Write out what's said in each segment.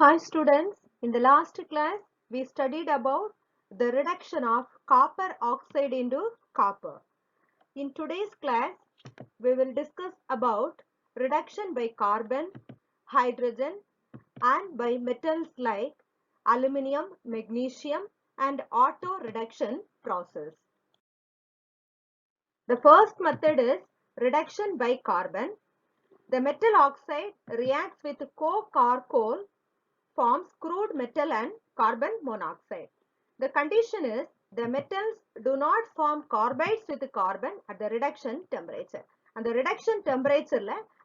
Hi students, in the last class we studied about the reduction of copper oxide into copper. In today's class we will discuss about reduction by carbon, hydrogen and by metals like aluminium, magnesium and auto reduction process. The first method is reduction by carbon. The metal oxide reacts with coke or coal, forms crude metal and carbon monoxide. The condition is the metals do not form carbides with carbon at the reduction temperature. And the reduction temperature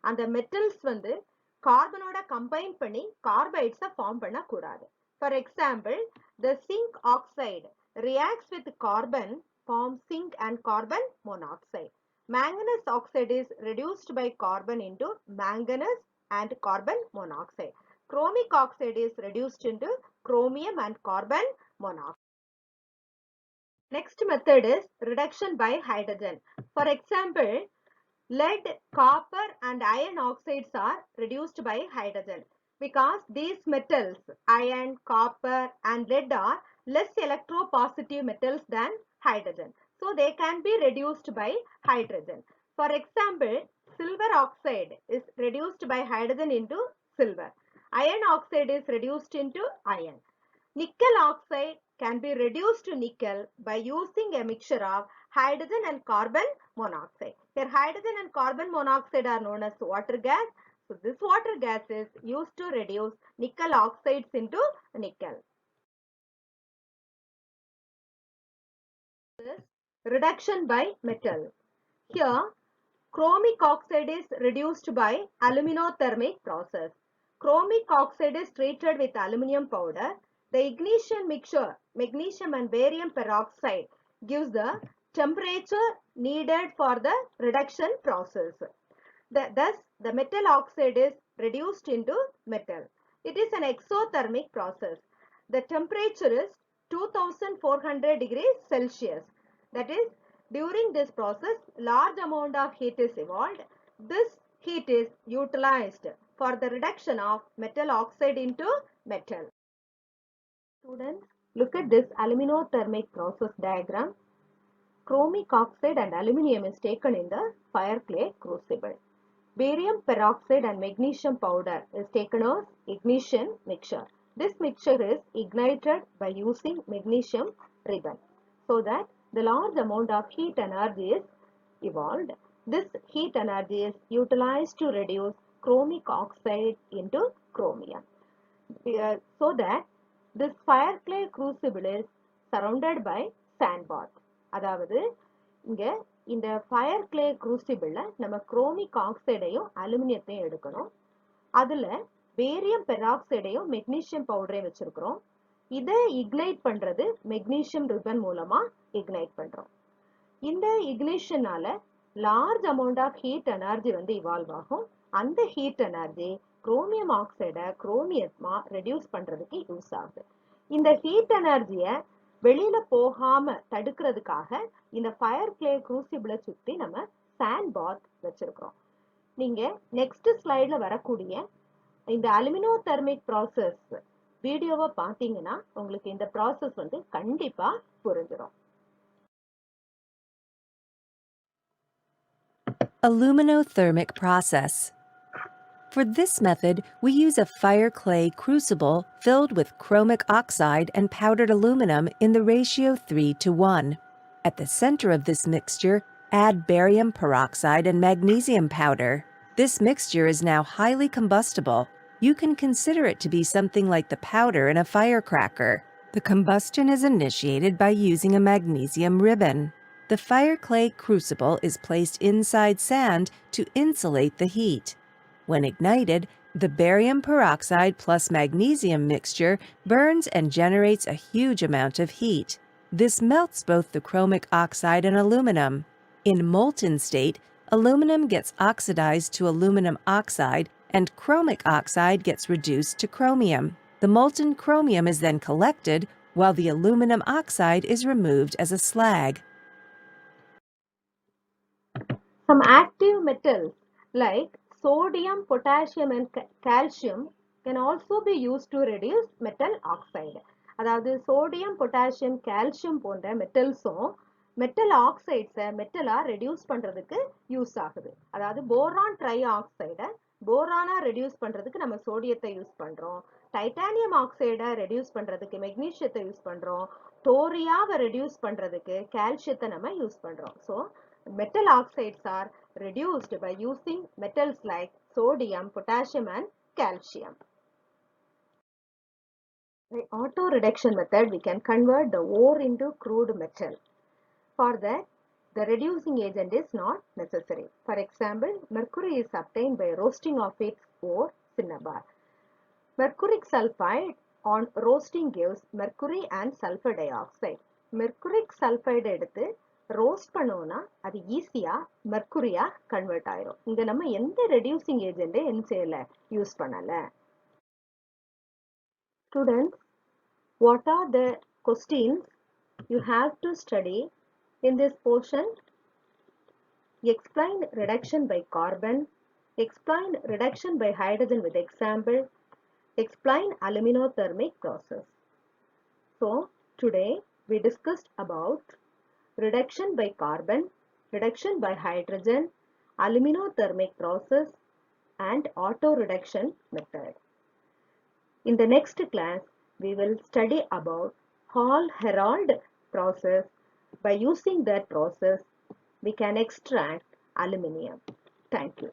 and the metals வந்து கார்பனோட combine பண்ணி கார்பைட்ஸை form பண்ணக்கூடாது. For example, the zinc oxide reacts with carbon, forms zinc and carbon monoxide. Manganese oxide is reduced by carbon into manganese and carbon monoxide. Chromic oxide is reduced into chromium and carbon monoxide. Next method is reduction by hydrogen. For example, lead, copper and iron oxides are reduced by hydrogen because these metals, iron, copper and lead are less electropositive metals than hydrogen. So they can be reduced by hydrogen. For example, silver oxide is reduced by hydrogen into silver. Iron oxide is reduced into iron. Nickel oxide can be reduced to nickel by using a mixture of hydrogen and carbon monoxide. Here hydrogen and carbon monoxide are known as water gas. So this water gas is used to reduce nickel oxides into nickel. This reduction by metal. Here chromic oxide is reduced by aluminothermic process. Chromic oxide is treated with aluminium powder. The ignition mixture, magnesium and barium peroxide, gives the temperature needed for the reduction process. Thus, the metal oxide is reduced into metal. It is an exothermic process. The temperature is 2400 degrees Celsius. That is, during this process, large amount of heat is evolved. This heat is utilized for the reduction of metal oxide into metal. Students, look at this aluminothermic process diagram. Chromic oxide and aluminium is taken in the fire clay crucible. Barium peroxide and magnesium powder is taken as ignition mixture. This mixture is ignited by using magnesium ribbon so that the large amount of heat energy is evolved. This heat energy is utilized to reduce chromic oxide into chromium. So that this fire clay crucible is surrounded by sand bath. அதாவது இங்க இந்த fire clay குரூசிபிள்ல நம்ம chromic ஆக்சைடையும் அலுமினியத்தையும் எடுக்கணும். அதுல barium பெராக்சைடையும் magnesium பவுடரையும் வச்சிருக்கிறோம். இதை ignite பண்றது magnesium ribbon மூலமா இக்னைட் பண்றோம். இந்த இக்னிஷனால large amount of heat energy வந்து இவால்வ் ஆகும். அந்த ஹீட் எனர்ஜி குரோமியம் ஆக்சைடை குரோமியமா ரெடியூஸ் பண்றதுக்கு யூஸ் ஆகுது. இந்த ஹீட் எனர்ஜியை வெளியில போகாம தடுக்கிறதுக்காக இந்த ஃபயர் கிளே குரூசிபிளை சுத்தி நம்ம சாண்ட் பாத் வச்சிருக்கிறோம். நீங்க நெக்ஸ்ட் ஸ்லைட்ல வரக்கூடிய இந்த அலுமினோதெர்மிக் ப்ராசஸ் வீடியோவை பார்த்தீங்கன்னா உங்களுக்கு இந்த ப்ராசஸ் வந்து கண்டிப்பா புரிஞ்சிடும். Aluminothermic process. For this method, we use a fire clay crucible filled with chromic oxide and powdered aluminum in the ratio 3:1. At the center of this mixture, add barium peroxide and magnesium powder. This mixture is now highly combustible. You can consider it to be something like the powder in a firecracker. The combustion is initiated by using a magnesium ribbon. The fire clay crucible is placed inside sand to insulate the heat. When ignited, the barium peroxide plus magnesium mixture burns and generates a huge amount of heat. This melts both the chromic oxide and aluminum. In molten state, aluminum gets oxidized to aluminum oxide and chromic oxide gets reduced to chromium. The molten chromium is then collected while the aluminum oxide is removed as a slag. Some active metals like sodium, potassium and calcium can also be used to reduce metal oxide. அதாவது sodium potassium calcium போன்ற மெட்டல்ஸும் metal ஆக்சைட்ஸை மெட்டலா reduce பண்றதுக்கு use ஆகுது. அதாவது boron try ஆக்சைடை போரானா reduce பண்றதுக்கு நம்ம சோடியத்தை use பண்றோம். Titanium ஆக்சைடை ரெடியூஸ் பண்றதுக்கு மெக்னீஷியத்தை யூஸ் பண்றோம். தோரியாவை ரெடியூஸ் பண்றதுக்கு கால்சியத்தை நம்ம யூஸ் பண்றோம். So metal oxides are reduced by using metals like sodium, potassium and calcium. By auto reduction method, we can convert the ore into crude metal. For that, the reducing agent is not necessary. For example, mercury is obtained by roasting of its ore cinnabar. Mercuric sulfide on roasting gives mercury and sulfur dioxide. Mercuric sulfide எடுத்து roast பண்ணோம்னா அது ஈஸியா மெர்க்குரியா convert ஆயிரும். இங்க நம்ம எந்த reducing agent என்ன செய்யல யூஸ் பண்ணல. Students, what are the questions you have to study in this portion? Explain reduction by carbon, explain reduction by hydrogen with example, explain aluminothermic process. So today we discussed about reduction by carbon, reduction by hydrogen, aluminothermic process and auto reduction method. In the next class, we will study about Hall-Hérold process. By using that process, we can extract aluminium. Thank you.